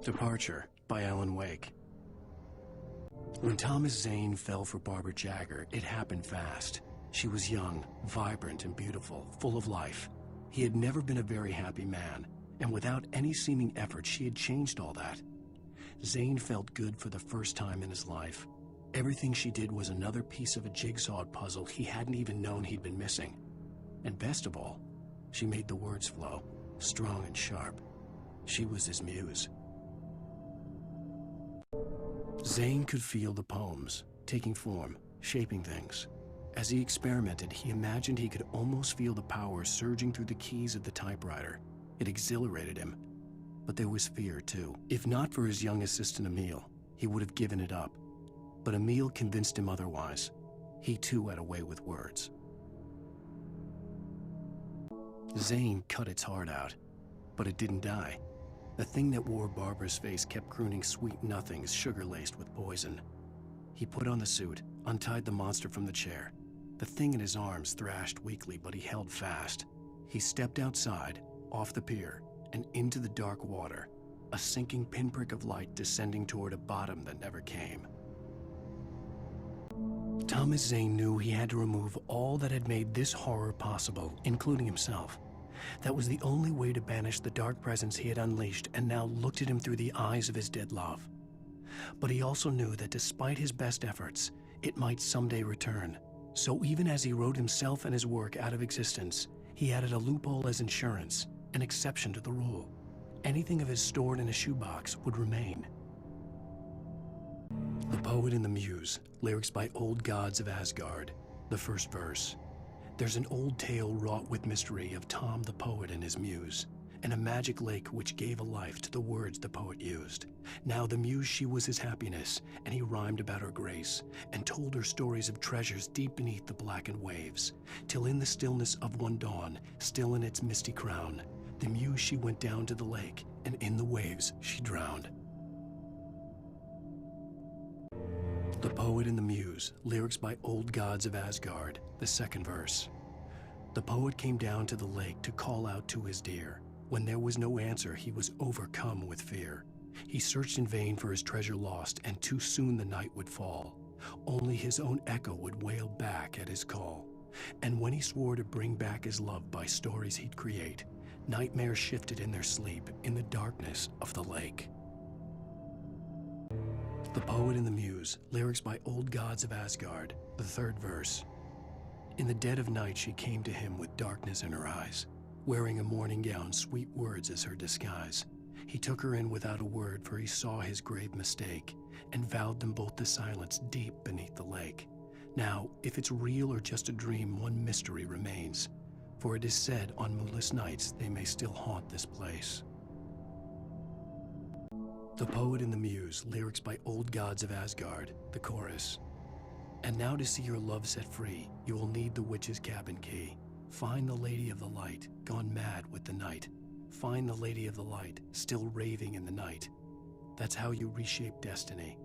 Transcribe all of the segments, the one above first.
Departure by Ellen Wake. When Thomas Zane fell for Barbara Jagger, it happened fast. She was young, vibrant, and beautiful, full of life. He had never been a very happy man, and without any seeming effort, she had changed all that. Zane felt good for the first time in his life. Everything she did was another piece of a jigsaw puzzle he hadn't even known he'd been missing. And best of all, she made the words flow, strong and sharp. She was his muse. Zane could feel the poems, taking form, shaping things. As he experimented, he imagined he could almost feel the power surging through the keys of the typewriter. It exhilarated him. But there was fear, too. If not for his young assistant Emile, he would have given it up. But Emile convinced him otherwise. He, too, had a way with words. Zane cut its heart out, but it didn't die. The thing that wore Barbara's face kept crooning sweet nothings sugar-laced with poison. He put on the suit, untied the monster from the chair. The thing in his arms thrashed weakly, but he held fast. He stepped outside, off the pier, and into the dark water, a sinking pinprick of light descending toward a bottom that never came. Thomas Zane knew he had to remove all that had made this horror possible, including himself. That was the only way to banish the dark presence he had unleashed and now looked at him through the eyes of his dead love. But he also knew that despite his best efforts, it might someday return. So even as he wrote himself and his work out of existence, he added a loophole as insurance, an exception to the rule. Anything of his stored in a shoebox would remain. The Poet and the Muse, lyrics by Old Gods of Asgard, the first verse. There's an old tale wrought with mystery of Tom the poet and his muse, and a magic lake which gave a life to the words the poet used. Now the muse, she was his happiness, and he rhymed about her grace, and told her stories of treasures deep beneath the blackened waves, till in the stillness of one dawn, still in its misty crown, the muse she went down to the lake, and in the waves she drowned. The Poet and the Muse, lyrics by Old Gods of Asgard, the second verse. The poet came down to the lake to call out to his dear. When there was no answer, he was overcome with fear. He searched in vain for his treasure lost, and too soon the night would fall. Only his own echo would wail back at his call. And when he swore to bring back his love by stories he'd create, nightmares shifted in their sleep in the darkness of the lake. The Poet and the Muse, lyrics by Old Gods of Asgard, the third verse. In the dead of night she came to him with darkness in her eyes, wearing a morning gown, sweet words as her disguise. He took her in without a word, for he saw his grave mistake, and vowed them both to silence deep beneath the lake. Now, if it's real or just a dream, one mystery remains, for it is said on moonless nights they may still haunt this place. The Poet and the Muse, lyrics by Old Gods of Asgard, the chorus. And now to see your love set free, you will need the witch's cabin key. Find the Lady of the Light, gone mad with the night. Find the Lady of the Light, still raving in the night. That's how you reshape destiny.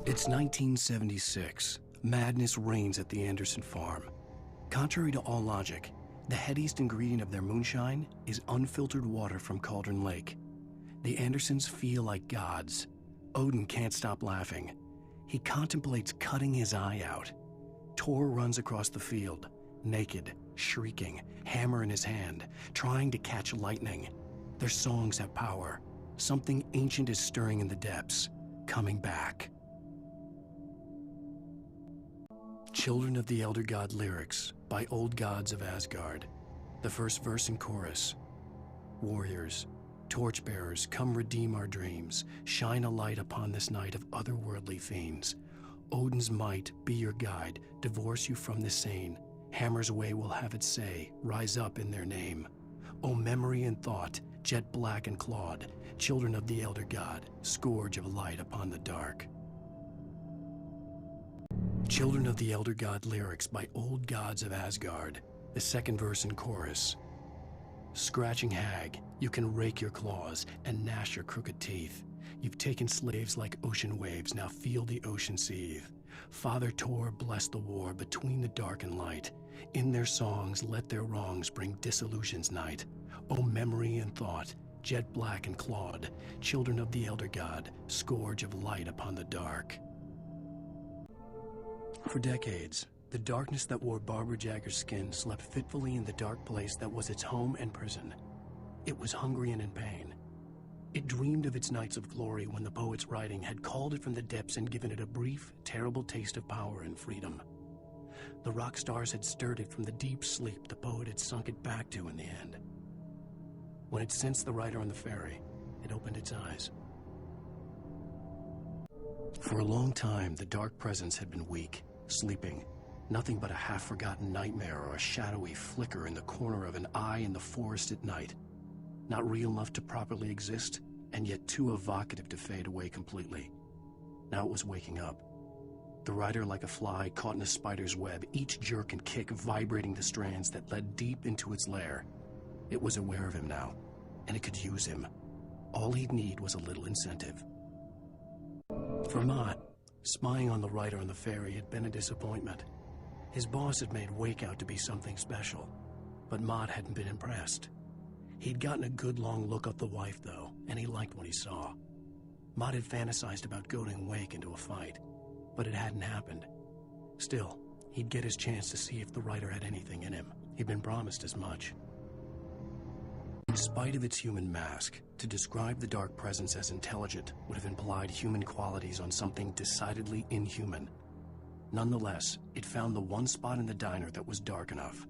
It's 1976. Madness reigns at the Anderson farm. Contrary to all logic, the headiest ingredient of their moonshine is unfiltered water from Cauldron Lake. The Andersons feel like gods. Odin can't stop laughing. He contemplates cutting his eye out. Thor runs across the field, naked, shrieking, hammer in his hand, trying to catch lightning. Their songs have power. Something ancient is stirring in the depths, coming back. Children of the Elder God lyrics by Old Gods of Asgard, the first verse and chorus. Warriors, torchbearers, come redeem our dreams. Shine a light upon this night of otherworldly fiends. Odin's might be your guide, divorce you from the sane. Hammer's way will have its say, rise up in their name. O memory and thought, jet black and clawed, children of the Elder God, scourge of light upon the dark. Children of the Elder God lyrics by Old Gods of Asgard, the second verse and chorus. Scratching hag, you can rake your claws and gnash your crooked teeth. You've taken slaves like ocean waves, now feel the ocean seethe. Father Thor bless the war between the dark and light. In their songs let their wrongs bring disillusion's night. O memory and thought, jet black and clawed, children of the Elder God, scourge of light upon the dark. For decades, the darkness that wore Barbara Jagger's skin slept fitfully in the dark place that was its home and prison. It was hungry and in pain. It dreamed of its nights of glory when the poet's writing had called it from the depths and given it a brief, terrible taste of power and freedom. The rock stars had stirred it from the deep sleep the poet had sunk it back to in the end. When it sensed the writer on the ferry, it opened its eyes. For a long time, the dark presence had been weak, sleeping, nothing but a half-forgotten nightmare or a shadowy flicker in the corner of an eye in the forest at night. Not real enough to properly exist, and yet too evocative to fade away completely. Now it was waking up. The rider like a fly caught in a spider's web, each jerk and kick vibrating the strands that led deep into its lair. It was aware of him now, and it could use him. All he'd need was a little incentive. For Mott, spying on the rider on the ferry had been a disappointment. His boss had made Wake out to be something special, but Mott hadn't been impressed. He'd gotten a good long look at the wife, though, and he liked what he saw. Mott had fantasized about goading Wake into a fight, but it hadn't happened. Still, he'd get his chance to see if the writer had anything in him. He'd been promised as much. In spite of its human mask, to describe the dark presence as intelligent would have implied human qualities on something decidedly inhuman. Nonetheless, it found the one spot in the diner that was dark enough.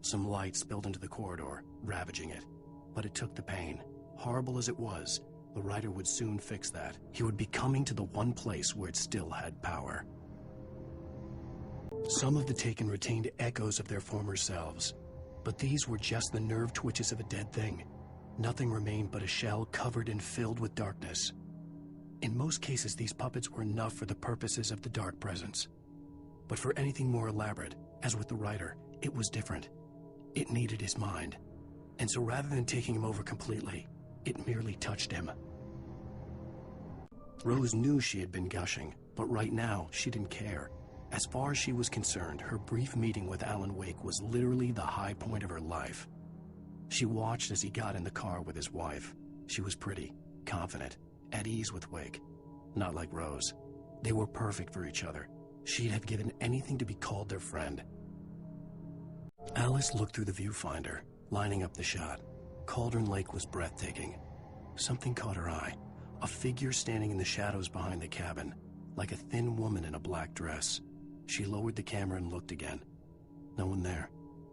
Some light spilled into the corridor, ravaging it. But it took the pain. Horrible as it was, the writer would soon fix that. He would be coming to the one place where it still had power. Some of the Taken retained echoes of their former selves, but these were just the nerve twitches of a dead thing. Nothing remained but a shell covered and filled with darkness. In most cases, these puppets were enough for the purposes of the dark presence. But for anything more elaborate, as with the writer, it was different. It needed his mind. And so rather than taking him over completely, it merely touched him. Rose knew she had been gushing, but right now she didn't care. As far as she was concerned, her brief meeting with Alan Wake was literally the high point of her life. She watched as he got in the car with his wife. She was pretty, confident, at ease with Wake. Not like Rose. They were perfect for each other. She'd have given anything to be called their friend. Alice looked through the viewfinder, lining up the shot. Cauldron Lake was breathtaking. Something caught her eye. A figure standing in the shadows behind the cabin, like a thin woman in a black dress. She lowered the camera and looked again. No one there.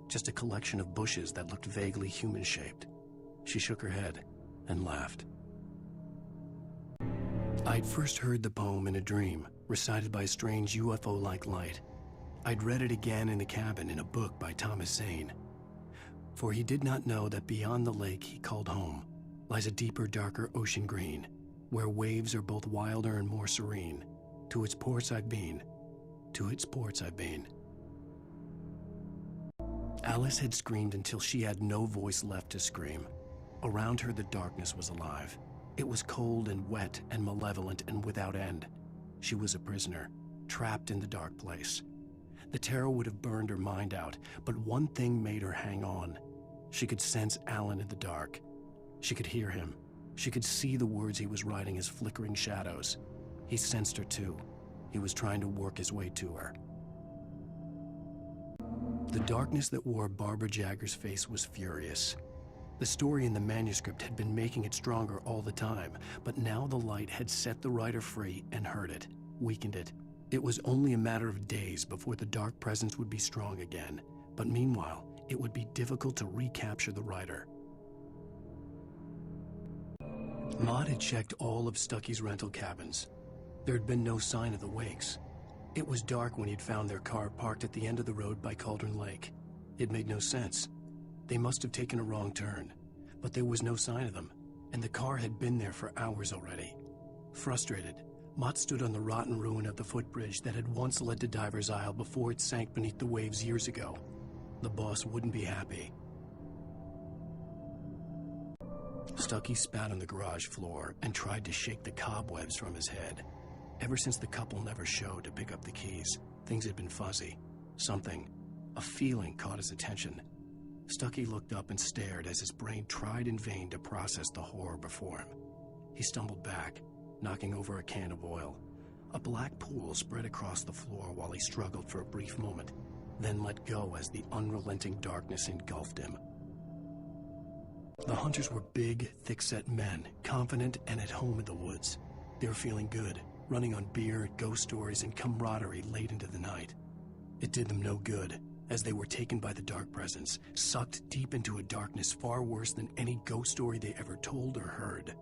Just a collection of bushes that looked vaguely human-shaped. She shook her head and laughed. I'd first heard the poem in a dream, recited by a strange UFO-like light. I'd read it again in the cabin in a book by Thomas Zane. For he did not know that beyond the lake he called home lies a deeper, darker ocean green, where waves are both wilder and more serene. To its ports I've been, to its ports I've been. Alice had screamed until she had no voice left to scream. Around her the darkness was alive. It was cold and wet and malevolent and without end. She was a prisoner, trapped in the dark place. The terror would have burned her mind out, but one thing made her hang on. She could sense Alan in the dark. She could hear him. She could see the words he was writing as flickering shadows. He sensed her too. He was trying to work his way to her. The darkness that wore Barbara Jagger's face was furious. The story in the manuscript had been making it stronger all the time, but now the light had set the writer free and hurt it, weakened it. It was only a matter of days before the dark presence would be strong again, but meanwhile, it would be difficult to recapture the writer. Mott had checked all of Stuckey's rental cabins. There had been no sign of the Wakes. It was dark when he'd found their car parked at the end of the road by Cauldron Lake. It made no sense. They must have taken a wrong turn, but there was no sign of them, and the car had been there for hours already. Frustrated, Mott stood on the rotten ruin of the footbridge that had once led to Diver's Isle before it sank beneath the waves years ago. The boss wouldn't be happy. Stuckey spat on the garage floor and tried to shake the cobwebs from his head. Ever since the couple never showed to pick up the keys, things had been fuzzy. Something, a feeling caught his attention. Stuckey looked up and stared as his brain tried in vain to process the horror before him. He stumbled back, knocking over a can of oil. A black pool spread across the floor while he struggled for a brief moment, then let go as the unrelenting darkness engulfed him. The hunters were big, thick-set men, confident and at home in the woods. They were feeling good, running on beer, ghost stories, and camaraderie late into the night. It did them no good, as they were taken by the dark presence, sucked deep into a darkness far worse than any ghost story they ever told or heard.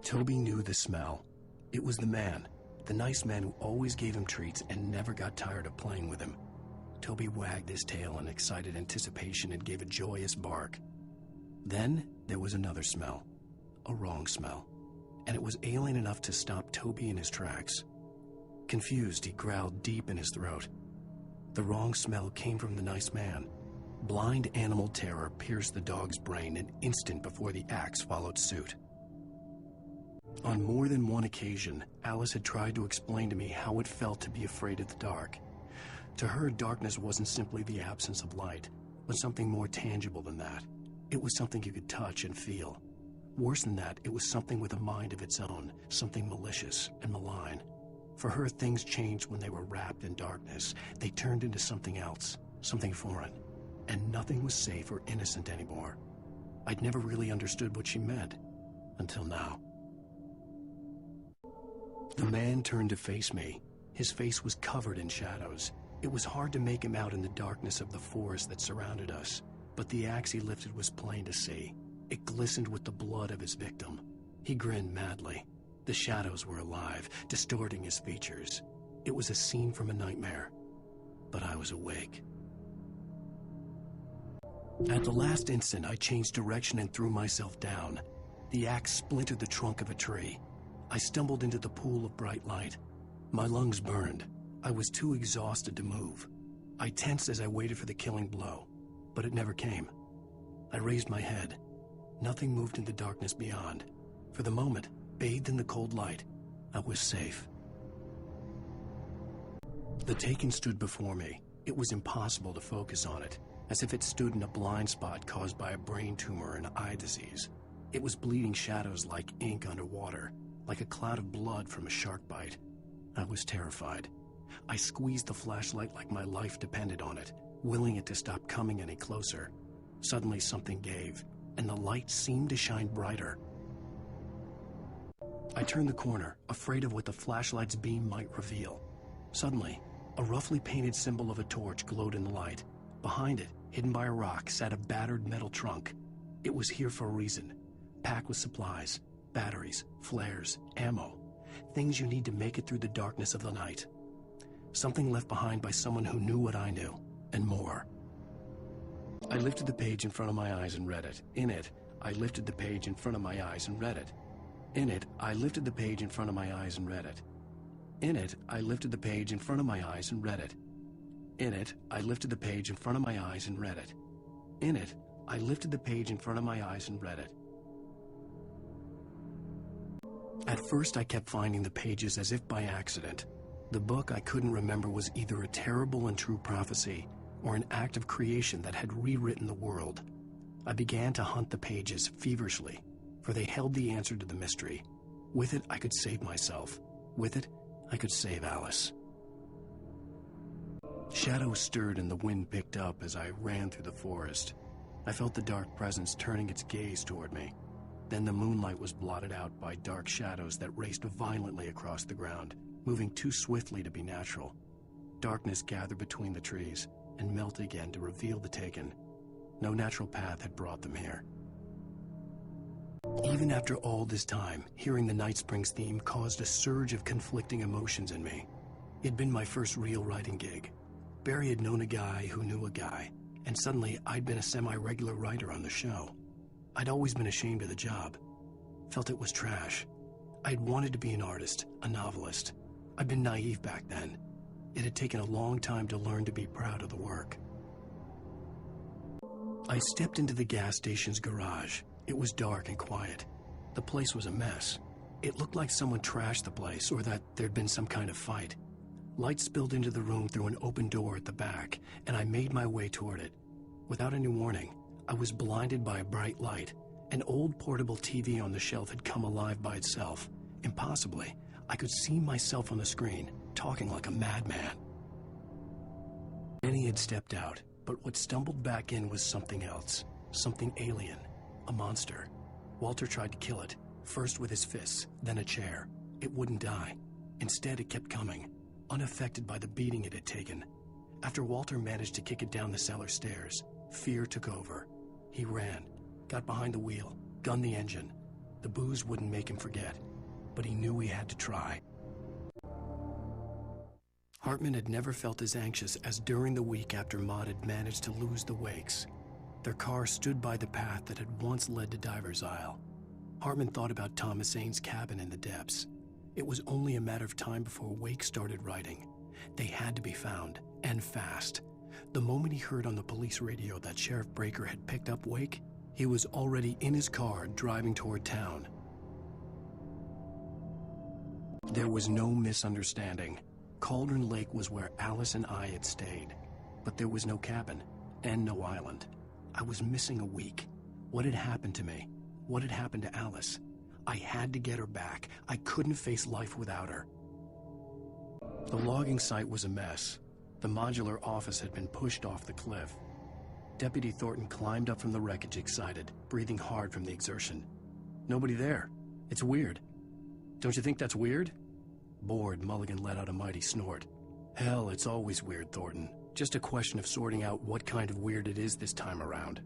Toby knew the smell. It was the man, the nice man who always gave him treats and never got tired of playing with him. Toby wagged his tail in excited anticipation and gave a joyous bark. Then there was another smell, a wrong smell, and it was alien enough to stop Toby in his tracks. Confused, he growled deep in his throat. The wrong smell came from the nice man. Blind animal terror pierced the dog's brain an instant before the axe followed suit. On more than one occasion, Alice had tried to explain to me how it felt to be afraid of the dark. To her, darkness wasn't simply the absence of light, but something more tangible than that. It was something you could touch and feel. Worse than that, it was something with a mind of its own, something malicious and malign. For her, things changed when they were wrapped in darkness. They turned into something else, something foreign, and nothing was safe or innocent anymore. I'd never really understood what she meant, until now. The man turned to face me. His face was covered in shadows. It was hard to make him out in the darkness of the forest that surrounded us, but the axe he lifted was plain to see. It glistened with the blood of his victim. He grinned madly. The shadows were alive, distorting his features. It was a scene from a nightmare, but I was awake. At the last instant, I changed direction and threw myself down. The axe splintered the trunk of a tree. I stumbled into the pool of bright light. My lungs burned. I was too exhausted to move. I tensed as I waited for the killing blow, but it never came. I raised my head. Nothing moved in the darkness beyond. For the moment, bathed in the cold light, I was safe. The Taken stood before me. It was impossible to focus on it, as if it stood in a blind spot caused by a brain tumor and eye disease. It was bleeding shadows like ink underwater, like a cloud of blood from a shark bite. I was terrified. I squeezed the flashlight like my life depended on it, willing it to stop coming any closer. Suddenly something gave, and the light seemed to shine brighter. I turned the corner, afraid of what the flashlight's beam might reveal. Suddenly, a roughly painted symbol of a torch glowed in the light. Behind it, hidden by a rock, sat a battered metal trunk. It was here for a reason, packed with supplies, batteries, flares, ammo, things you need to make it through the darkness of the night. Something left behind by someone who knew what I knew, and more. I lifted the page in front of my eyes and read it. In it, I lifted the page in front of my eyes and read it. In it, I lifted the page in front of my eyes and read it. In it, I lifted the page in front of my eyes and read it. In it, I lifted the page in front of my eyes and read it. In it, I lifted the page in front of my eyes and read it. At first, I kept finding the pages as if by accident. The book I couldn't remember was either a terrible and true prophecy or an act of creation that had rewritten the world. I began to hunt the pages feverishly, for they held the answer to the mystery. With it, I could save myself. With it, I could save Alice. Shadows stirred and the wind picked up as I ran through the forest. I felt the dark presence turning its gaze toward me. Then the moonlight was blotted out by dark shadows that raced violently across the ground, moving too swiftly to be natural. Darkness gathered between the trees and melted again to reveal the Taken. No natural path had brought them here. Even after all this time, hearing the Night Springs theme caused a surge of conflicting emotions in me. It'd been my first real writing gig. Barry had known a guy who knew a guy, and suddenly I'd been a semi-regular writer on the show. I'd always been ashamed of the job. Felt it was trash. I'd wanted to be an artist, a novelist. I'd been naive back then. It had taken a long time to learn to be proud of the work. I stepped into the gas station's garage. It was dark and quiet. The place was a mess. It looked like someone trashed the place or that there'd been some kind of fight. Light spilled into the room through an open door at the back, and I made my way toward it, Without any warning, I was blinded by a bright light. An old portable TV on the shelf had come alive by itself. Impossibly, I could see myself on the screen, talking like a madman. Annie had stepped out, but what stumbled back in was something else. Something alien. A monster. Walter tried to kill it, first with his fists, then a chair. It wouldn't die. Instead, it kept coming, unaffected by the beating it had taken. After Walter managed to kick it down the cellar stairs, fear took over. He ran, got behind the wheel, gunned the engine. The booze wouldn't make him forget, but he knew he had to try. Hartman had never felt as anxious as during the week after Maud had managed to lose the Wakes. Their car stood by the path that had once led to Diver's Isle. Hartman thought about Thomas Ains's cabin in the depths. It was only a matter of time before Wake started writing. They had to be found, and fast. The moment he heard on the police radio that Sheriff Breaker had picked up Wake, he was already in his car driving toward town. There was no misunderstanding. Cauldron Lake was where Alice and I had stayed, but there was no cabin and no island. I was missing a week. What had happened to me? What had happened to Alice? I had to get her back. I couldn't face life without her. The logging site was a mess. The modular office had been pushed off the cliff. Deputy Thornton climbed up from the wreckage excited, breathing hard from the exertion. Nobody there. It's weird. Don't you think that's weird? Bored, Mulligan let out a mighty snort. Hell, it's always weird, Thornton. Just a question of sorting out what kind of weird it is this time around.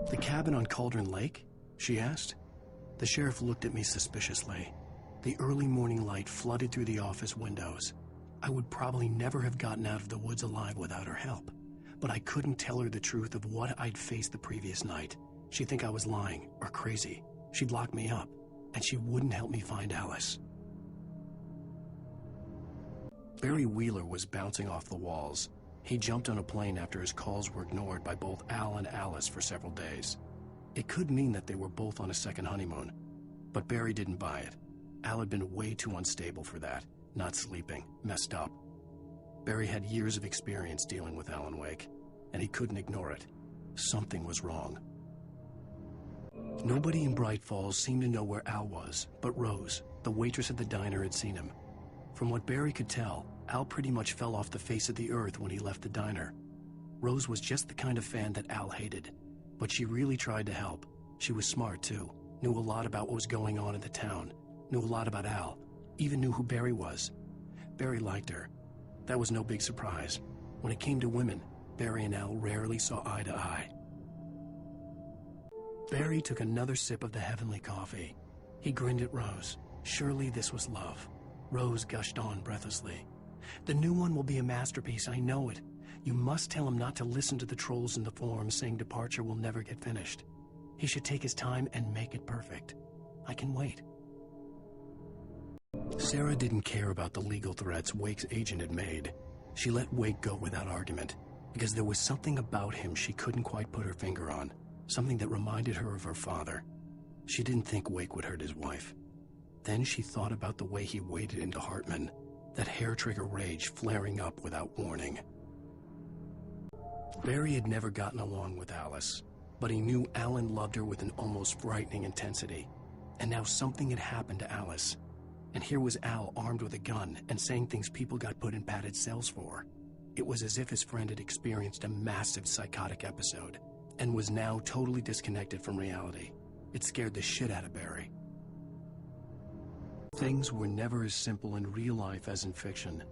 The cabin on Cauldron Lake? She asked. The sheriff looked at me suspiciously. The early morning light flooded through the office windows. I would probably never have gotten out of the woods alive without her help, but I couldn't tell her the truth of what I'd faced the previous night. She'd think I was lying or crazy. She'd lock me up, and she wouldn't help me find Alice. Barry Wheeler was bouncing off the walls. He jumped on a plane after his calls were ignored by both Al and Alice for several days. It could mean that they were both on a second honeymoon, but Barry didn't buy it. Al had been way too unstable for that, not sleeping, messed up. Barry had years of experience dealing with Alan Wake, and he couldn't ignore it. Something was wrong. Nobody in Bright Falls seemed to know where Al was, but Rose, the waitress at the diner, had seen him. From what Barry could tell, Al pretty much fell off the face of the earth when he left the diner. Rose was just the kind of fan that Al hated, but she really tried to help. She was smart, too, knew a lot about what was going on in the town, knew a lot about Al, even knew who Barry was. Barry liked her. That was no big surprise. When it came to women, Barry and Al rarely saw eye to eye. Barry took another sip of the heavenly coffee. He grinned at Rose. Surely this was love. Rose gushed on breathlessly. The new one will be a masterpiece, I know it. You must tell him not to listen to the trolls in the forums saying Departure will never get finished. He should take his time and make it perfect. I can wait. Sarah didn't care about the legal threats Wake's agent had made. She let Wake go without argument, because there was something about him she couldn't quite put her finger on, something that reminded her of her father. She didn't think Wake would hurt his wife. Then she thought about the way he waded into Hartman, that hair-trigger rage flaring up without warning. Barry had never gotten along with Alice, but he knew Alan loved her with an almost frightening intensity. And now something had happened to Alice. And here was Al armed with a gun and saying things people got put in padded cells for. It was as if his friend had experienced a massive psychotic episode and was now totally disconnected from reality. It scared the shit out of Barry. Things were never as simple in real life as in fiction.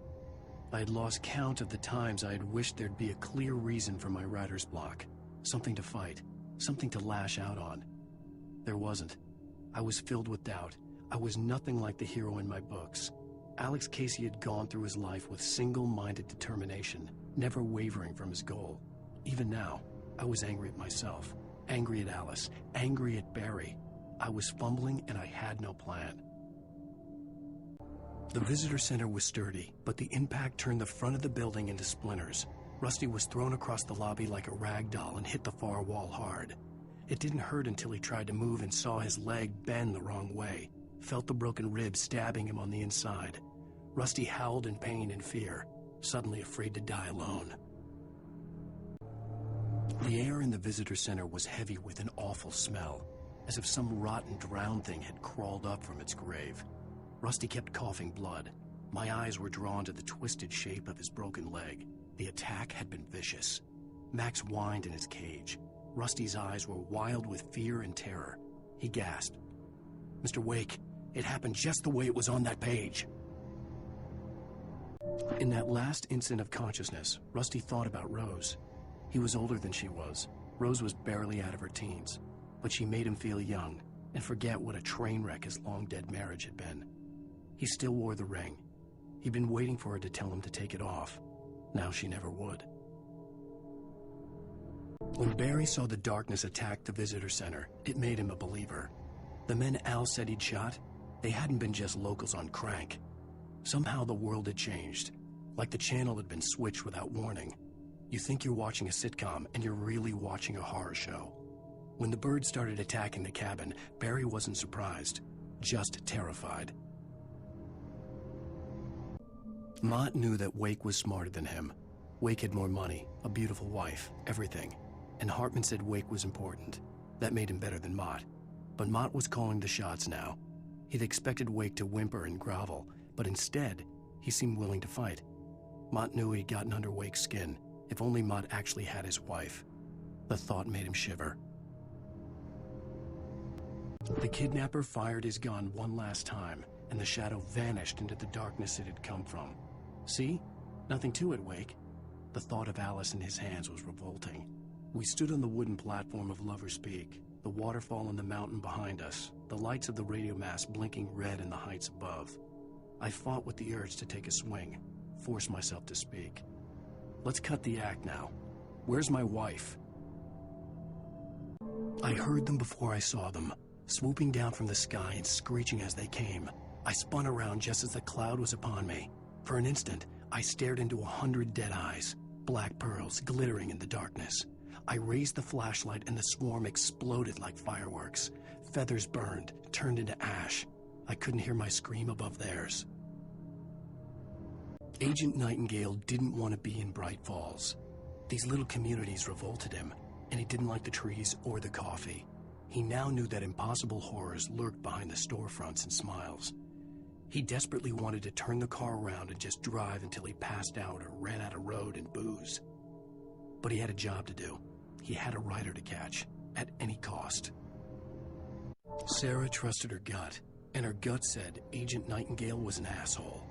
I had lost count of the times I had wished there'd be a clear reason for my writer's block. Something to fight, something to lash out on. There wasn't. I was filled with doubt. I was nothing like the hero in my books. Alex Casey had gone through his life with single-minded determination, never wavering from his goal. Even now, I was angry at myself, angry at Alice, angry at Barry. I was fumbling and I had no plan. The visitor center was sturdy, but the impact turned the front of the building into splinters. Rusty was thrown across the lobby like a rag doll and hit the far wall hard. It didn't hurt until he tried to move and saw his leg bend the wrong way, felt the broken rib stabbing him on the inside. Rusty howled in pain and fear, suddenly afraid to die alone. The air in the visitor center was heavy with an awful smell, as if some rotten drowned thing had crawled up from its grave. Rusty kept coughing blood. My eyes were drawn to the twisted shape of his broken leg. The attack had been vicious. Max whined in his cage. Rusty's eyes were wild with fear and terror. He gasped. "Mr. Wake, it happened just the way it was on that page." In that last instant of consciousness, Rusty thought about Rose. He was older than she was. Rose was barely out of her teens, but she made him feel young and forget what a train wreck his long-dead marriage had been. He still wore the ring. He'd been waiting for her to tell him to take it off. Now she never would. When Barry saw the darkness attack the visitor center, it made him a believer. The men Al said he'd shot, they hadn't been just locals on crank. Somehow the world had changed, like the channel had been switched without warning. You think you're watching a sitcom, and you're really watching a horror show. When the birds started attacking the cabin, Barry wasn't surprised, just terrified. Mott knew that Wake was smarter than him. Wake had more money, a beautiful wife, everything. And Hartman said Wake was important. That made him better than Mott. But Mott was calling the shots now. He'd expected Wake to whimper and grovel, but instead, he seemed willing to fight. Mott knew he'd gotten under Wake's skin, if only Mott actually had his wife. The thought made him shiver. The kidnapper fired his gun one last time, and the shadow vanished into the darkness it had come from. See? Nothing to it, Wake. The thought of Alice in his hands was revolting. We stood on the wooden platform of Lover's Peak, the waterfall on the mountain behind us, the lights of the radio mast blinking red in the heights above. I fought with the urge to take a swing, force myself to speak. Let's cut the act now. Where's my wife? I heard them before I saw them, swooping down from the sky and screeching as they came. I spun around just as the cloud was upon me. For an instant, I stared into 100 dead eyes, black pearls glittering in the darkness. I raised the flashlight and the swarm exploded like fireworks. Feathers burned, turned into ash. I couldn't hear my scream above theirs. Agent Nightingale didn't want to be in Bright Falls. These little communities revolted him, and he didn't like the trees or the coffee. He now knew that impossible horrors lurked behind the storefronts and smiles. He desperately wanted to turn the car around and just drive until he passed out or ran out of road and booze. But he had a job to do. He had a rider to catch, at any cost. Sarah trusted her gut, and her gut said Agent Nightingale was an asshole.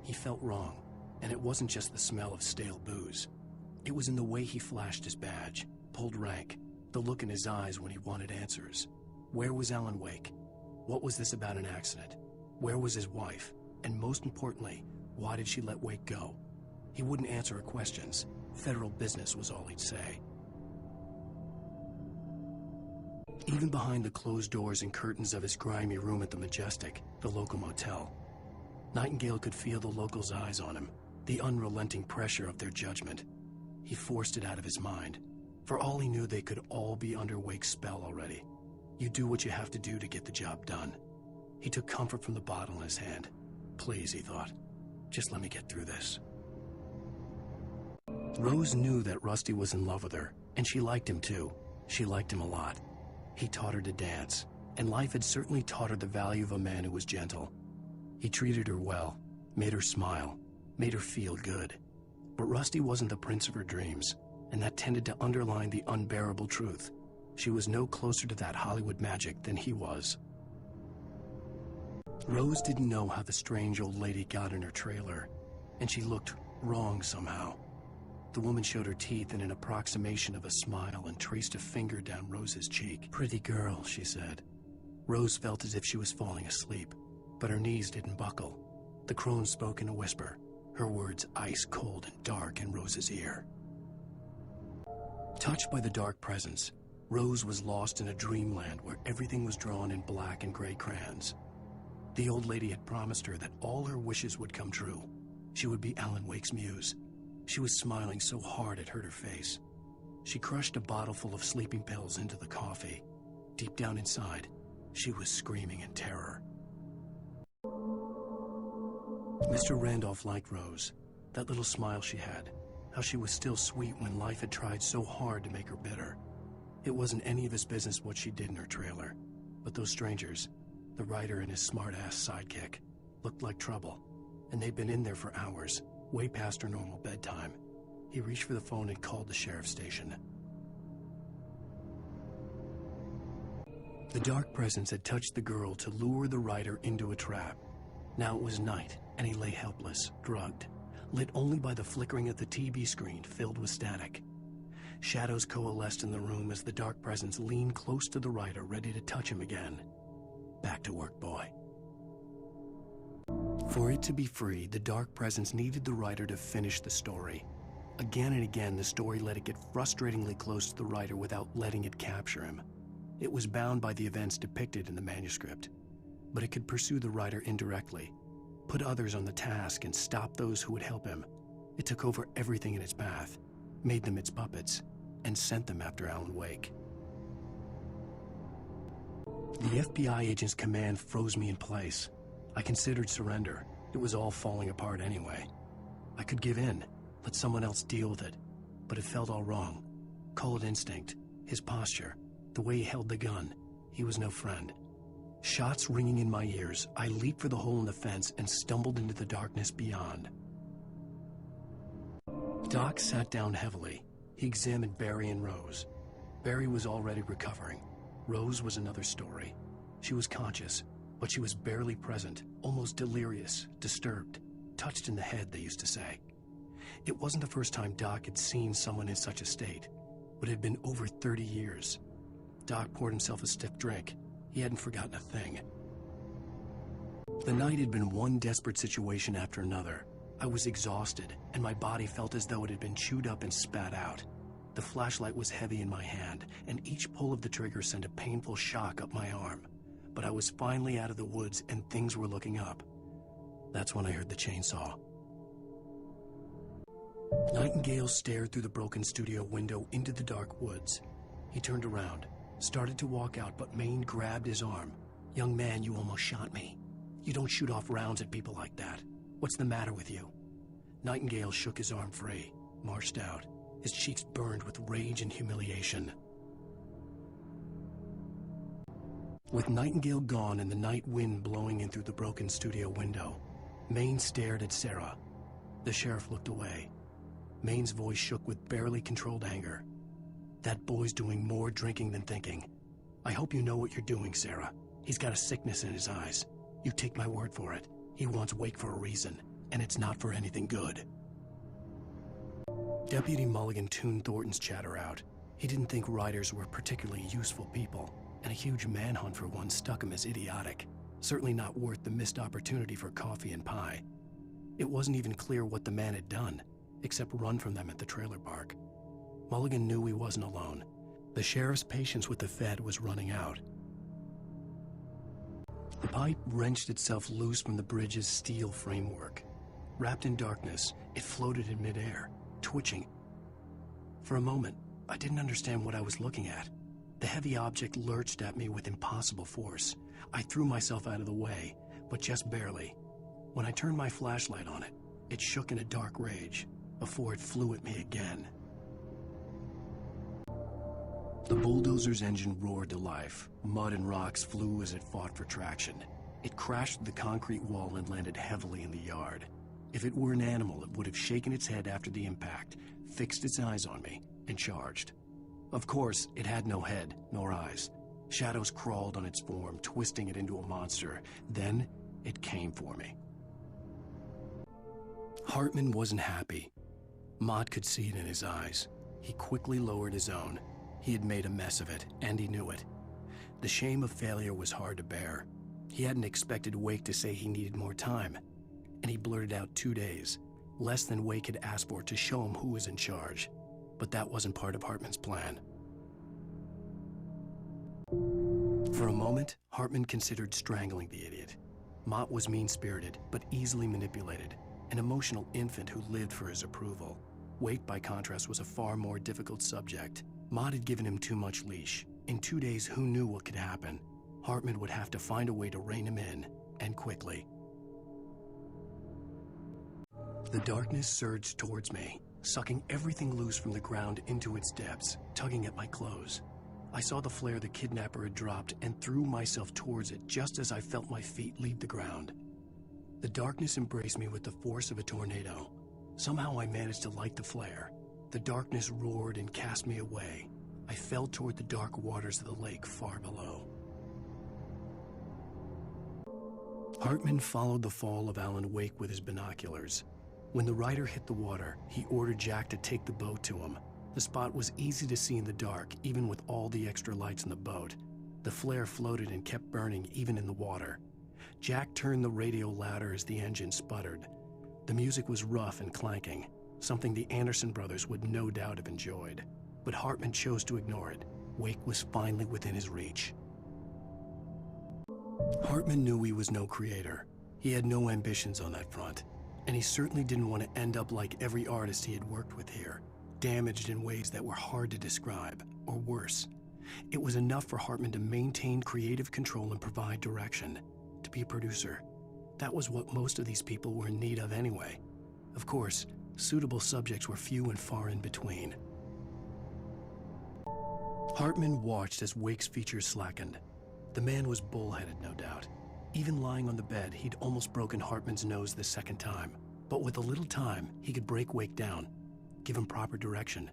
He felt wrong, and it wasn't just the smell of stale booze. It was in the way he flashed his badge, pulled rank, the look in his eyes when he wanted answers. Where was Alan Wake? What was this about an accident? Where was his wife? And most importantly, why did she let Wake go? He wouldn't answer her questions. Federal business was all he'd say. Even behind the closed doors and curtains of his grimy room at the Majestic, the local motel, Nightingale could feel the locals' eyes on him, the unrelenting pressure of their judgment. He forced it out of his mind. For all he knew, they could all be under Wake's spell already. You do what you have to do to get the job done. He took comfort from the bottle in his hand. Please, he thought, just let me get through this. Rose knew that Rusty was in love with her, and she liked him too. She liked him a lot. He taught her to dance, and life had certainly taught her the value of a man who was gentle. He treated her well, made her smile, made her feel good. But Rusty wasn't the prince of her dreams, and that tended to underline the unbearable truth. She was no closer to that Hollywood magic than he was. Rose didn't know how the strange old lady got in her trailer, and she looked wrong somehow. The woman showed her teeth in an approximation of a smile and traced a finger down Rose's cheek. "Pretty girl," she said. Rose felt as if she was falling asleep, but her knees didn't buckle. The crone spoke in a whisper, her words ice cold and dark in Rose's ear. Touched by the dark presence, Rose was lost in a dreamland where everything was drawn in black and gray crayons. The old lady had promised her that all her wishes would come true. She would be Alan Wake's muse. She was smiling so hard it hurt her face. She crushed a bottle full of sleeping pills into the coffee. Deep down inside, she was screaming in terror. Mr. Randolph liked Rose, that little smile she had, how she was still sweet when life had tried so hard to make her bitter. It wasn't any of his business what she did in her trailer, but those strangers, the writer and his smart-ass sidekick, looked like trouble, and they'd been in there for hours, way past her normal bedtime. He reached for the phone and called the sheriff's station. The dark presence had touched the girl to lure the writer into a trap. Now it was night, and he lay helpless, drugged, lit only by the flickering of the TV screen filled with static. Shadows coalesced in the room as the dark presence leaned close to the writer, ready to touch him again. Back to work, boy. For it to be free, the dark presence needed the writer to finish the story. Again and again, the story let it get frustratingly close to the writer without letting it capture him. It was bound by the events depicted in the manuscript, but it could pursue the writer indirectly, put others on the task, and stop those who would help him. It took over everything in its path, made them its puppets, and sent them after Alan Wake. The FBI agent's command froze me in place. I considered surrender. It was all falling apart anyway. I could give in, let someone else deal with it, but it felt all wrong. Call it instinct, his posture, the way he held the gun. He was no friend. Shots ringing in my ears, I leaped for the hole in the fence and stumbled into the darkness beyond. Doc sat down heavily. He examined Barry and Rose. Barry was already recovering. Rose was another story. She was conscious, but she was barely present, almost delirious, disturbed, touched in the head, they used to say. It wasn't the first time Doc had seen someone in such a state, but it had been over 30 years. Doc poured himself a stiff drink. He hadn't forgotten a thing. The night had been one desperate situation after another. I was exhausted, and my body felt as though it had been chewed up and spat out. The flashlight was heavy in my hand, and each pull of the trigger sent a painful shock up my arm. But I was finally out of the woods, and things were looking up. That's when I heard the chainsaw. Nightingale stared through the broken studio window into the dark woods. He turned around, started to walk out, but Maine grabbed his arm. "Young man, you almost shot me. You don't shoot off rounds at people like that. What's the matter with you?" Nightingale shook his arm free, marched out. His cheeks burned with rage and humiliation. With Nightingale gone and the night wind blowing in through the broken studio window, Maine stared at Sarah. The sheriff looked away. Maine's voice shook with barely controlled anger. "That boy's doing more drinking than thinking. I hope you know what you're doing, Sarah. He's got a sickness in his eyes. You take my word for it. He wants Wake for a reason, and it's not for anything good." Deputy Mulligan tuned Thornton's chatter out. He didn't think writers were particularly useful people, and a huge manhunt for one struck him as idiotic. Certainly not worth the missed opportunity for coffee and pie. It wasn't even clear what the man had done, except run from them at the trailer park. Mulligan knew he wasn't alone. The sheriff's patience with the Fed was running out. The pipe wrenched itself loose from the bridge's steel framework. Wrapped in darkness, it floated in midair, twitching. For a moment, I didn't understand what I was looking at. The heavy object lurched at me with impossible force. I threw myself out of the way, but just barely. When I turned my flashlight on it, it shook in a dark rage before it flew at me again. The bulldozer's engine roared to life. Mud and rocks flew as it fought for traction. It crashed through the concrete wall and landed heavily in the yard. If it were an animal, it would have shaken its head after the impact, fixed its eyes on me, and charged. Of course, it had no head, nor eyes. Shadows crawled on its form, twisting it into a monster. Then, it came for me. Hartman wasn't happy. Mott could see it in his eyes. He quickly lowered his own. He had made a mess of it, and he knew it. The shame of failure was hard to bear. He hadn't expected Wake to say he needed more time, and he blurted out 2 days, less than Wake had asked for, to show him who was in charge. But that wasn't part of Hartman's plan. For a moment, Hartman considered strangling the idiot. Mott was mean-spirited, but easily manipulated, an emotional infant who lived for his approval. Wake, by contrast, was a far more difficult subject. Mott had given him too much leash. In 2 days, who knew what could happen? Hartman would have to find a way to rein him in, and quickly. The darkness surged towards me, sucking everything loose from the ground into its depths, tugging at my clothes. I saw the flare the kidnapper had dropped and threw myself towards it just as I felt my feet leave the ground. The darkness embraced me with the force of a tornado. Somehow I managed to light the flare. The darkness roared and cast me away. I fell toward the dark waters of the lake far below. Hartman followed the fall of Alan Wake with his binoculars. When the rider hit the water, he ordered Jack to take the boat to him. The spot was easy to see in the dark, even with all the extra lights in the boat. The flare floated and kept burning even in the water. Jack turned the radio louder as the engine sputtered. The music was rough and clanking, something the Anderson brothers would no doubt have enjoyed. But Hartman chose to ignore it. Wake was finally within his reach. Hartman knew he was no creator. He had no ambitions on that front, and he certainly didn't want to end up like every artist he had worked with here, damaged in ways that were hard to describe, or worse. It was enough for Hartman to maintain creative control and provide direction, to be a producer. That was what most of these people were in need of anyway. Of course, suitable subjects were few and far in between. Hartman watched as Wake's features slackened. The man was bullheaded, no doubt. Even lying on the bed, he'd almost broken Hartman's nose the second time. But with a little time, he could break Wake down, give him proper direction.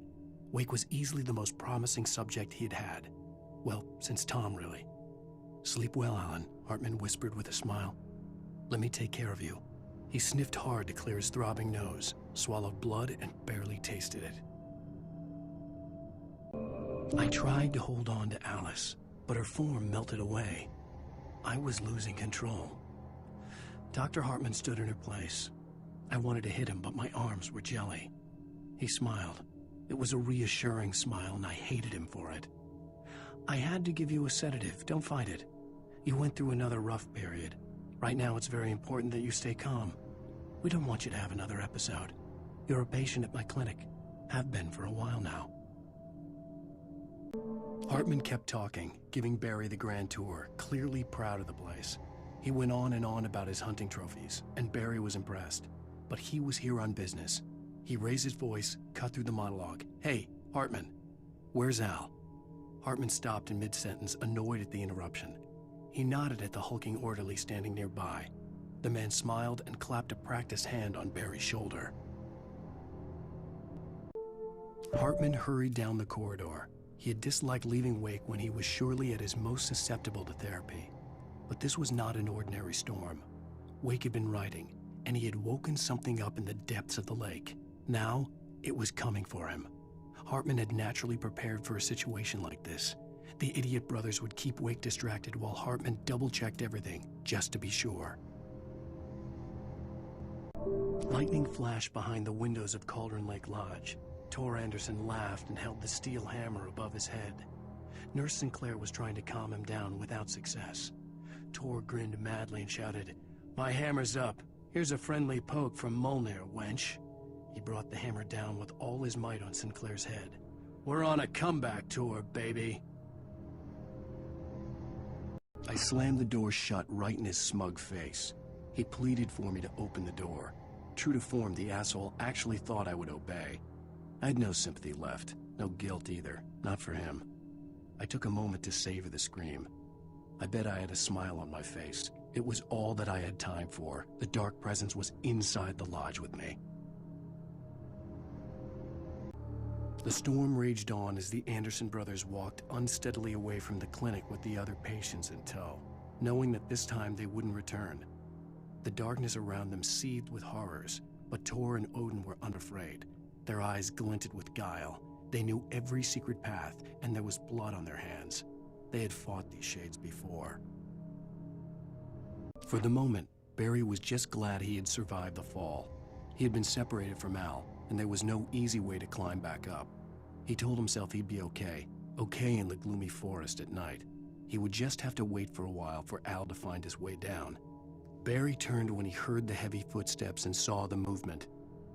Wake was easily the most promising subject he had had. Well, since Tom, really. "Sleep well, Alan," Hartman whispered with a smile. "Let me take care of you." He sniffed hard to clear his throbbing nose, swallowed blood, and barely tasted it. I tried to hold on to Alice, but her form melted away. I was losing control. Dr. Hartman stood in her place. I wanted to hit him, but my arms were jelly. He smiled. It was a reassuring smile, and I hated him for it. "I had to give you a sedative. Don't fight it. You went through another rough period. Right now, it's very important that you stay calm. We don't want you to have another episode. You're a patient at my clinic. Have been for a while now." Hartman kept talking, giving Barry the grand tour, clearly proud of the place. He went on and on about his hunting trophies, and Barry was impressed. But he was here on business. He raised his voice, cut through the monologue. "Hey, Hartman, where's Al?" Hartman stopped in mid-sentence, annoyed at the interruption. He nodded at the hulking orderly standing nearby. The man smiled and clapped a practiced hand on Barry's shoulder. Hartman hurried down the corridor. He had disliked leaving Wake when he was surely at his most susceptible to therapy. But this was not an ordinary storm. Wake had been writing, and he had woken something up in the depths of the lake. Now, it was coming for him. Hartman had naturally prepared for a situation like this. The idiot brothers would keep Wake distracted while Hartman double-checked everything, just to be sure. Lightning flashed behind the windows of Cauldron Lake Lodge. Tor Anderson laughed and held the steel hammer above his head. Nurse Sinclair was trying to calm him down without success. Tor grinned madly and shouted, "My hammer's up. Here's a friendly poke from Molnir, wench." He brought the hammer down with all his might on Sinclair's head. "We're on a comeback tour, baby." I slammed the door shut right in his smug face. He pleaded for me to open the door. True to form, the asshole actually thought I would obey. I had no sympathy left, no guilt either, not for him. I took a moment to savor the scream. I bet I had a smile on my face. It was all that I had time for. The dark presence was inside the lodge with me. The storm raged on as the Anderson brothers walked unsteadily away from the clinic with the other patients in tow, knowing that this time they wouldn't return. The darkness around them seethed with horrors, but Tor and Odin were unafraid. Their eyes glinted with guile. They knew every secret path, and there was blood on their hands. They had fought these shades before. For the moment, Barry was just glad he had survived the fall. He had been separated from Al, and there was no easy way to climb back up. He told himself he'd be okay in the gloomy forest at night. He would just have to wait for a while for Al to find his way down. Barry turned when he heard the heavy footsteps and saw the movement.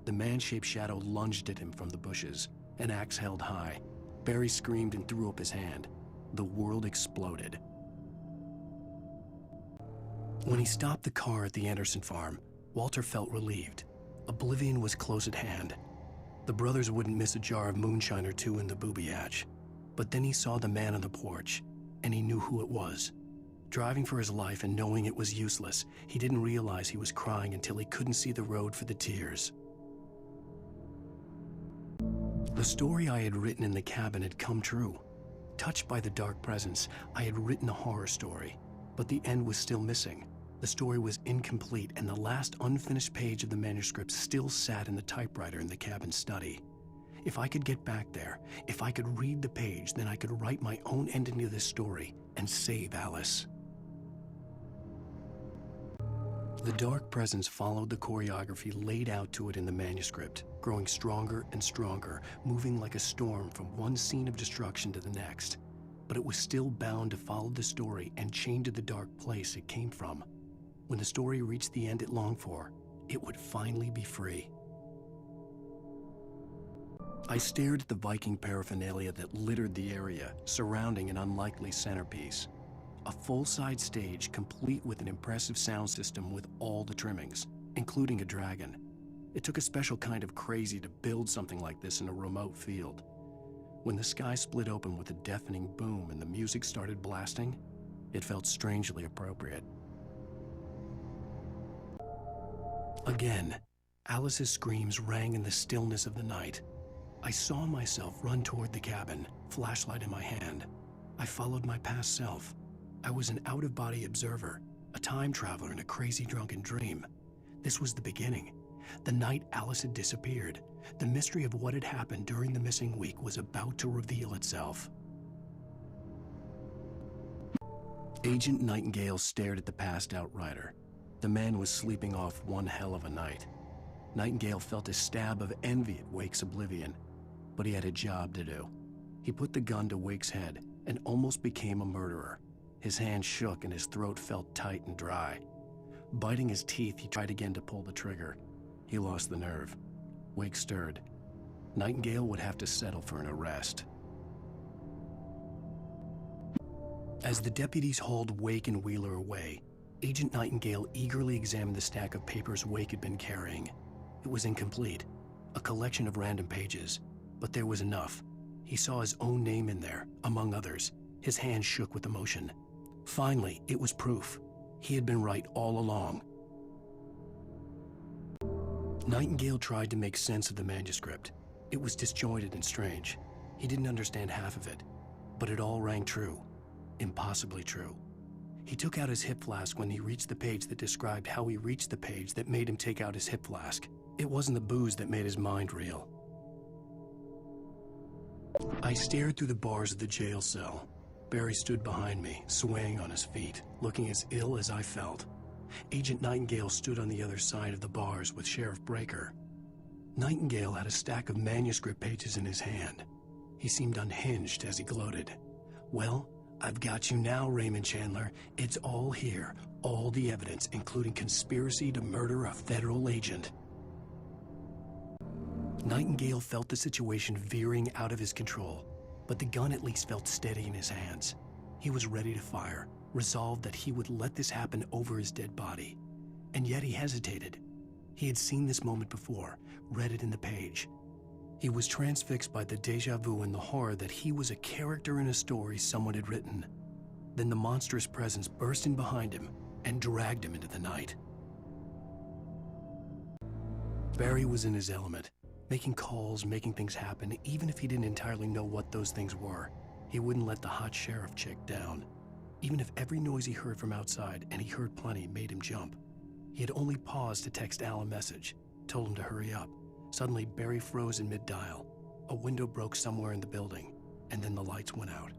The man-shaped shadow lunged at him from the bushes, an axe held high. Barry screamed and threw up his hand. The world exploded. When he stopped the car at the Anderson farm, Walter felt relieved. Oblivion was close at hand. The brothers wouldn't miss a jar of moonshine or two in the booby hatch. But then he saw the man on the porch, and he knew who it was. Driving for his life and knowing it was useless, he didn't realize he was crying until he couldn't see the road for the tears. The story I had written in the cabin had come true. Touched by the dark presence, I had written a horror story, but the end was still missing. The story was incomplete, and the last unfinished page of the manuscript still sat in the typewriter in the cabin study. If I could get back there, if I could read the page, then I could write my own ending to this story and save Alice. The dark presence followed the choreography laid out to it in the manuscript, growing stronger and stronger, moving like a storm from one scene of destruction to the next. But it was still bound to follow the story and chained to the dark place it came from. When the story reached the end it longed for, it would finally be free. I stared at the Viking paraphernalia that littered the area, surrounding an unlikely centerpiece. A full-size stage complete with an impressive sound system with all the trimmings, including a dragon. It took a special kind of crazy to build something like this in a remote field. When the sky split open with a deafening boom and the music started blasting, it felt strangely appropriate. Again, Alice's screams rang in the stillness of the night. I saw myself run toward the cabin, flashlight in my hand. I followed my past self. I was an out-of-body observer, a time traveler in a crazy drunken dream. This was the beginning. The night Alice had disappeared. The mystery of what had happened during the missing week was about to reveal itself. Agent Nightingale stared at the passed-out rider. The man was sleeping off one hell of a night. Nightingale felt a stab of envy at Wake's oblivion, but he had a job to do. He put the gun to Wake's head and almost became a murderer. His hand shook and his throat felt tight and dry. Biting his teeth, he tried again to pull the trigger. He lost the nerve. Wake stirred. Nightingale would have to settle for an arrest. As the deputies hauled Wake and Wheeler away, Agent Nightingale eagerly examined the stack of papers Wake had been carrying. It was incomplete, a collection of random pages, but there was enough. He saw his own name in there, among others. His hand shook with emotion. Finally, it was proof. He had been right all along. Nightingale tried to make sense of the manuscript. It was disjointed and strange. He didn't understand half of it, but it all rang true. Impossibly true. He took out his hip flask when he reached the page that described how he reached the page that made him take out his hip flask. It wasn't the booze that made his mind reel. I stared through the bars of the jail cell. Barry stood behind me, swaying on his feet, looking as ill as I felt. Agent Nightingale stood on the other side of the bars with Sheriff Breaker. Nightingale had a stack of manuscript pages in his hand. He seemed unhinged as he gloated. "Well, I've got you now, Raymond Chandler. It's all here, all the evidence, including conspiracy to murder a federal agent." Nightingale felt the situation veering out of his control, but the gun at least felt steady in his hands. He was ready to fire, resolved that he would let this happen over his dead body. And yet he hesitated. He had seen this moment before, read it in the page. He was transfixed by the déjà vu and the horror that he was a character in a story someone had written. Then the monstrous presence burst in behind him and dragged him into the night. Barry was in his element, making calls, making things happen, even if he didn't entirely know what those things were. He wouldn't let the hot sheriff chick down. Even if every noise he heard from outside, and he heard plenty, made him jump. He had only paused to text Al a message, told him to hurry up. Suddenly, Barry froze in mid-dial. A window broke somewhere in the building, and then the lights went out.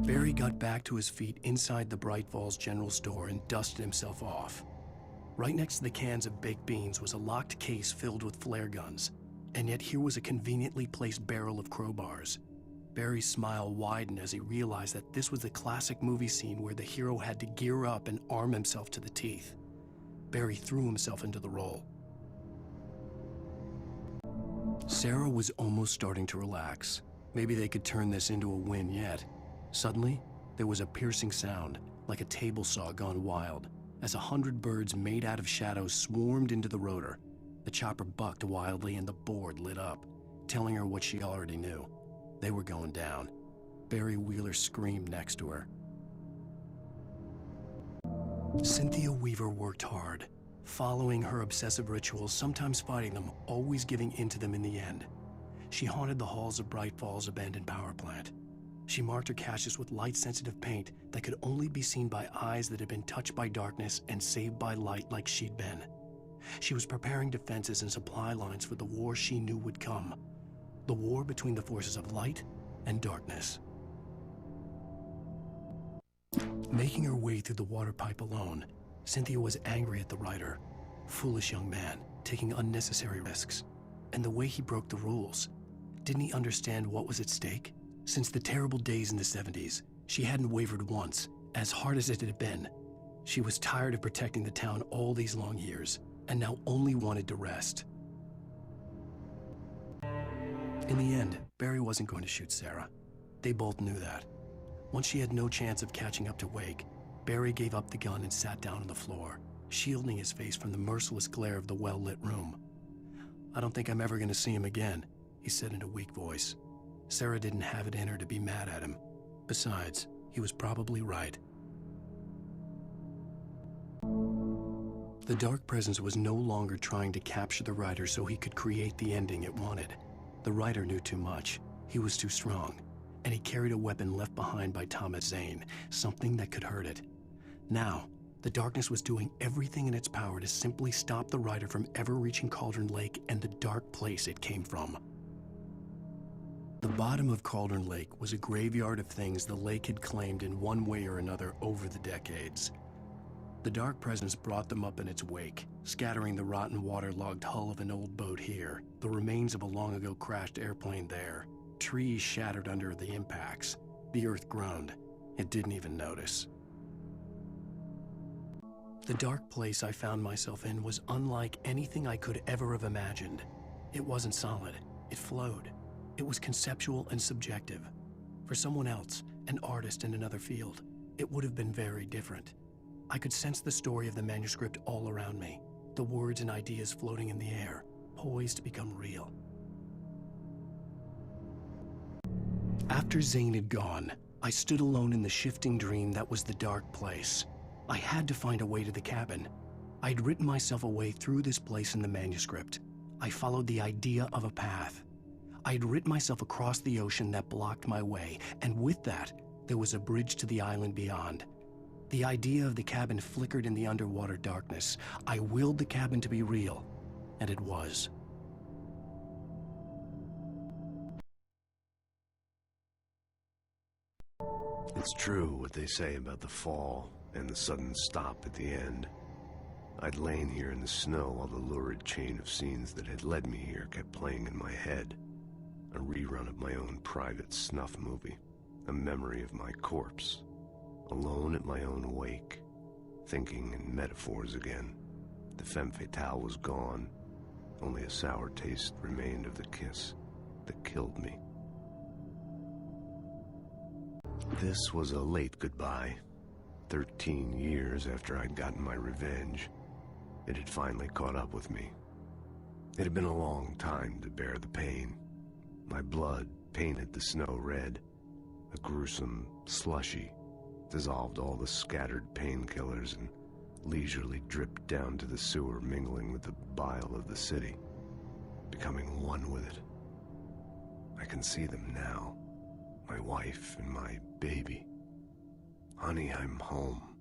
Barry got back to his feet inside the Bright Falls General Store and dusted himself off. Right next to the cans of baked beans was a locked case filled with flare guns, and yet here was a conveniently placed barrel of crowbars. Barry's smile widened as he realized that this was the classic movie scene where the hero had to gear up and arm himself to the teeth. Barry threw himself into the role. Sarah was almost starting to relax. Maybe they could turn this into a win yet. Suddenly, there was a piercing sound, like a table saw gone wild, as 100 birds made out of shadows swarmed into the rotor. The chopper bucked wildly and the board lit up, telling her what she already knew. They were going down. Barry Wheeler screamed next to her. Cynthia Weaver worked hard, following her obsessive rituals, sometimes fighting them, always giving in to them in the end. She haunted the halls of Bright Falls abandoned power plant. She marked her caches with light-sensitive paint that could only be seen by eyes that had been touched by darkness and saved by light like she'd been. She was preparing defenses and supply lines for the war she knew would come. The war between the forces of light and darkness. Making her way through the water pipe alone, Cynthia was angry at the writer. Foolish young man, taking unnecessary risks. And the way he broke the rules. Didn't he understand what was at stake? Since the terrible days in the 70s, she hadn't wavered once, as hard as it had been. She was tired of protecting the town all these long years, and now only wanted to rest. In the end, Barry wasn't going to shoot Sarah. They both knew that. Once she had no chance of catching up to Wake, Barry gave up the gun and sat down on the floor, shielding his face from the merciless glare of the well-lit room. "I don't think I'm ever going to see him again," he said in a weak voice. Sarah didn't have it in her to be mad at him. Besides, he was probably right. The Dark Presence was no longer trying to capture the writer so he could create the ending it wanted. The writer knew too much. He was too strong. And he carried a weapon left behind by Thomas Zane, something that could hurt it. Now, the darkness was doing everything in its power to simply stop the writer from ever reaching Cauldron Lake and the dark place it came from. The bottom of Cauldron Lake was a graveyard of things the lake had claimed in one way or another over the decades. The Dark Presence brought them up in its wake, scattering the rotten waterlogged hull of an old boat here, the remains of a long-ago crashed airplane there, trees shattered under the impacts. The earth groaned. It didn't even notice. The dark place I found myself in was unlike anything I could ever have imagined. It wasn't solid. It flowed. It was conceptual and subjective. For someone else, an artist in another field, it would have been very different. I could sense the story of the manuscript all around me, the words and ideas floating in the air, poised to become real. After Zane had gone, I stood alone in the shifting dream that was the dark place. I had to find a way to the cabin. I'd written myself a way through this place in the manuscript. I followed the idea of a path. I'd written myself across the ocean that blocked my way, and with that, there was a bridge to the island beyond. The idea of the cabin flickered in the underwater darkness. I willed the cabin to be real, and it was. It's true what they say about the fall and the sudden stop at the end. I'd lain here in the snow while the lurid chain of scenes that had led me here kept playing in my head. A rerun of my own private snuff movie. A memory of my corpse. Alone at my own wake. Thinking in metaphors again. The femme fatale was gone. Only a sour taste remained of the kiss that killed me. This was a late goodbye. 13 years after I'd gotten my revenge, it had finally caught up with me. It had been a long time to bear the pain. My blood painted the snow red. A gruesome slushy dissolved all the scattered painkillers and leisurely dripped down to the sewer, mingling with the bile of the city, becoming one with it. I can see them now. My wife and my baby. Honey, I'm home.